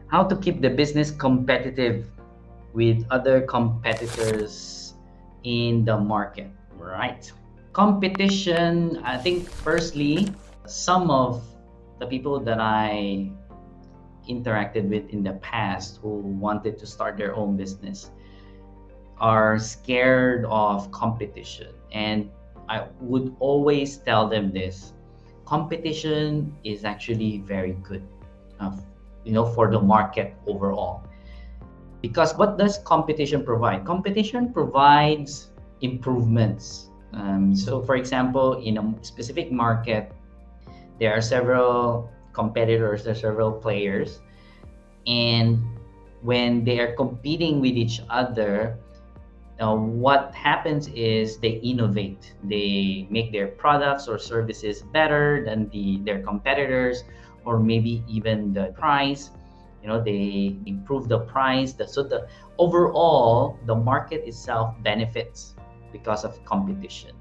How to keep the business competitive with other competitors in the market, right? Competition, I think firstly, some of the people that I interacted with in the past who wanted to start their own business are scared of competition. And I would always tell them this: competition is actually very good, uh, for the market overall. Because what does competition provide? Competition provides improvements. So, for example, in a specific market, there are several competitors, there are several players, and when they are competing with each other, what happens is they innovate. They make their products or services better than their competitors, or maybe even the price. They improve the price. So the overall, the market itself benefits because of competition,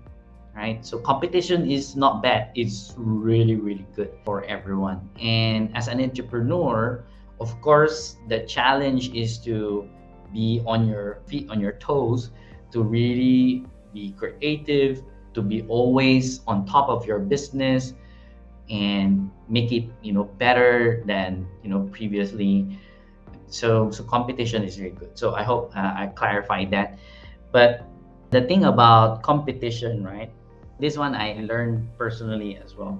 right? So competition is not bad. It's really, really good for everyone. And as an entrepreneur, of course, the challenge is to be on your feet, on your toes, to really be creative, to be always on top of your business and make it, better than, previously. So competition is really good. So I hope I clarified that. But the thing about competition, right? This one I learned personally as well,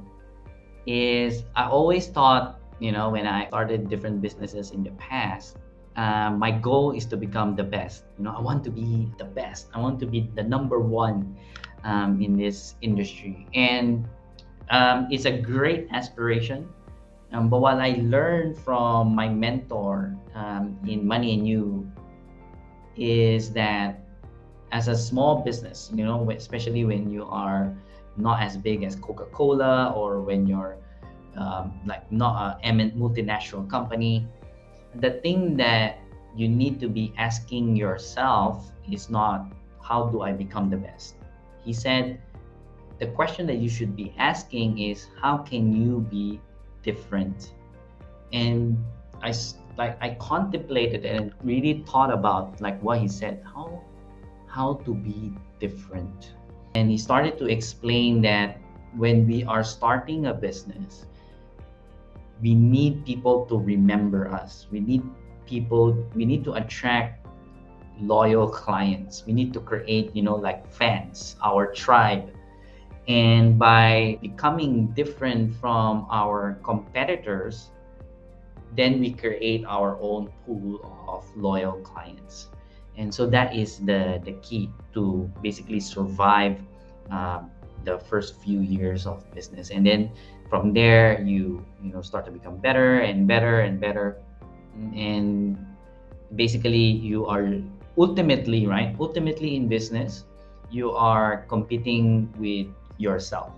is I always thought, when I started different businesses in the past, my goal is to become the best. I want to be the best. I want to be the number one in this industry. And it's a great aspiration. But what I learned from my mentor in Money and You is that as a small business, especially when you are not as big as Coca-Cola, or when you're like not a eminent multinational company, the thing that you need to be asking yourself is not how do I become the best. He said the question that you should be asking is how can you be different. And I contemplated and really thought about like what he said, how to be different. And he started to explain that when we are starting a business, we need people to remember us. We need to attract loyal clients. We need to create, like fans, our tribe. And by becoming different from our competitors, then we create our own pool of loyal clients. And so that is the key to basically survive the first few years of business. And then from there, start to become better and better and better. And basically, you are ultimately, right? Ultimately in business, you are competing with yourself.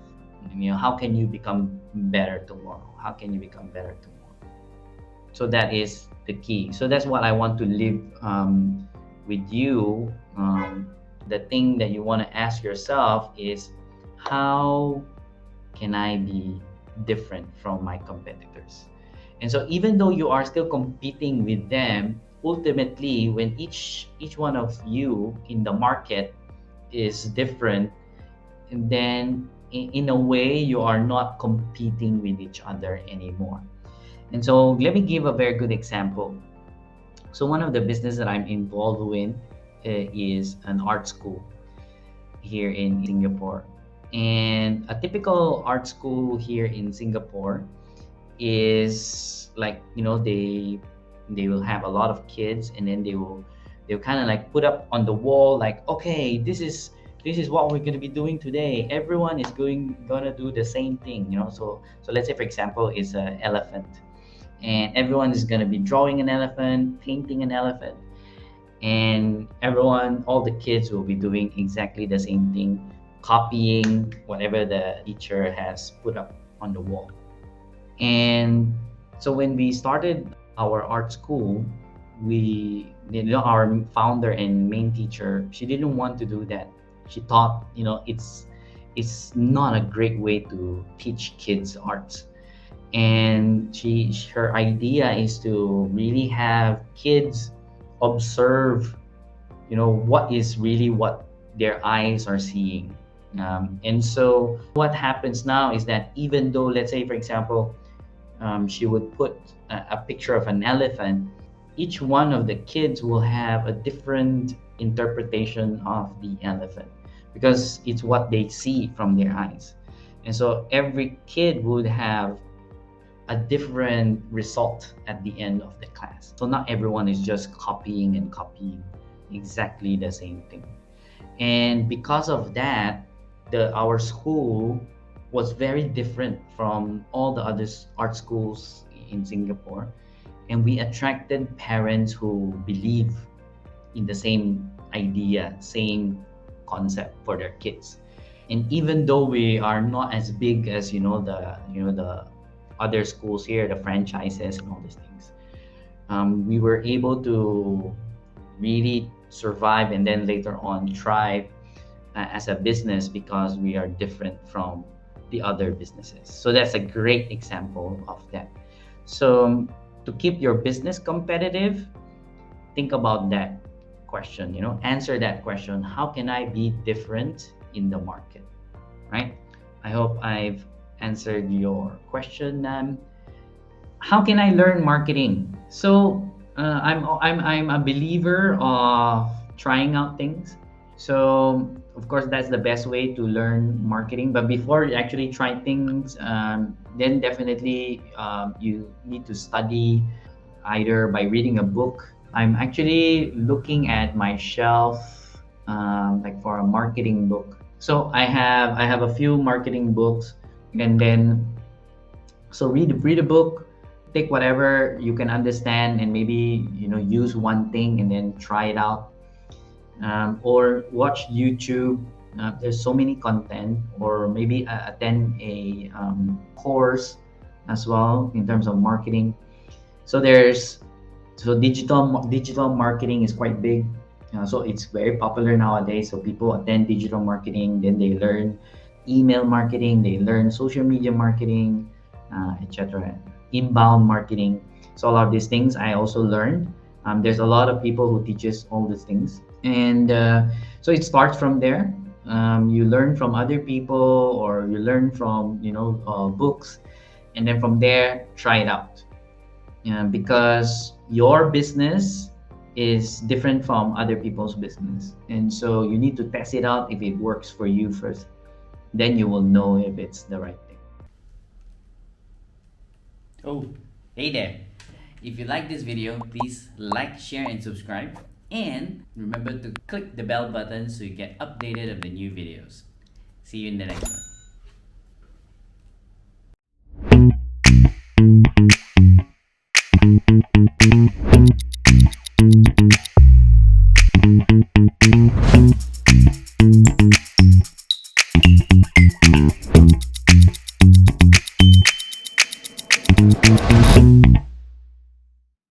How can you become better tomorrow? How can you become better tomorrow? So that is the key. So that's what I want to leave with you. The thing that you want to ask yourself is, how can I be different from my competitors? And so even though you are still competing with them, ultimately when each one of you in the market is different, and then in a way you are not competing with each other anymore. And so let me give a very good example. So one of the business that I'm involved in is an art school here in Singapore. And a typical art school here in Singapore is like, they will have a lot of kids, and then they'll kind of like put up on the wall like, okay, this is what we're going to be doing today. Everyone is gonna do the same thing. So let's say, for example, it's an elephant, and everyone is going to be drawing an elephant, painting an elephant, and all the kids will be doing exactly the same thing, copying whatever the teacher has put up on the wall. And so when we started our art school, our founder and main teacher, she didn't want to do that. She thought, it's not a great way to teach kids arts. And her idea is to really have kids observe, what is really what their eyes are seeing. And so what happens now is that even though, let's say for example, she would put a picture of an elephant, each one of the kids will have a different interpretation of the elephant because it's what they see from their eyes. And so every kid would have a different result at the end of the class. So not everyone is just copying and copying exactly the same thing. And because of that, our school was very different from all the other art schools in Singapore. And we attracted parents who believe in the same idea, same concept for their kids. And even though we are not as big as the other schools here, the franchises and all these things, we were able to really survive and then later on thrive as a business because we are different from the other businesses. So that's a great example of that. So to keep your business competitive, think about that question, answer that question. How can I be different in the market, right? I hope I've answered your question. How can I learn marketing? So I'm a believer of trying out things. So of course that's the best way to learn marketing. But before you actually try things, then definitely you need to study either by reading a book. I'm actually looking at my shelf, like for a marketing book. So I have a few marketing books, and then so read a book, take whatever you can understand, and maybe use one thing and then try it out, or watch YouTube. There's so many content, or maybe attend a course as well in terms of marketing. So digital marketing is quite big. So it's very popular nowadays. So people attend digital marketing, then they learn email marketing, they learn social media marketing, etc. Inbound marketing. So a lot of these things I also learned. There's a lot of people who teaches all these things, and so it starts from there. You learn from other people, or you learn from books, and then from there try it out. Because your business is different from other people's business, and so you need to test it out if it works for you first, then you will know if it's the right thing. Oh, hey there. If you like this video, please like, share, and subscribe. And remember to click the bell button so you get updated of the new videos. See you in the next one.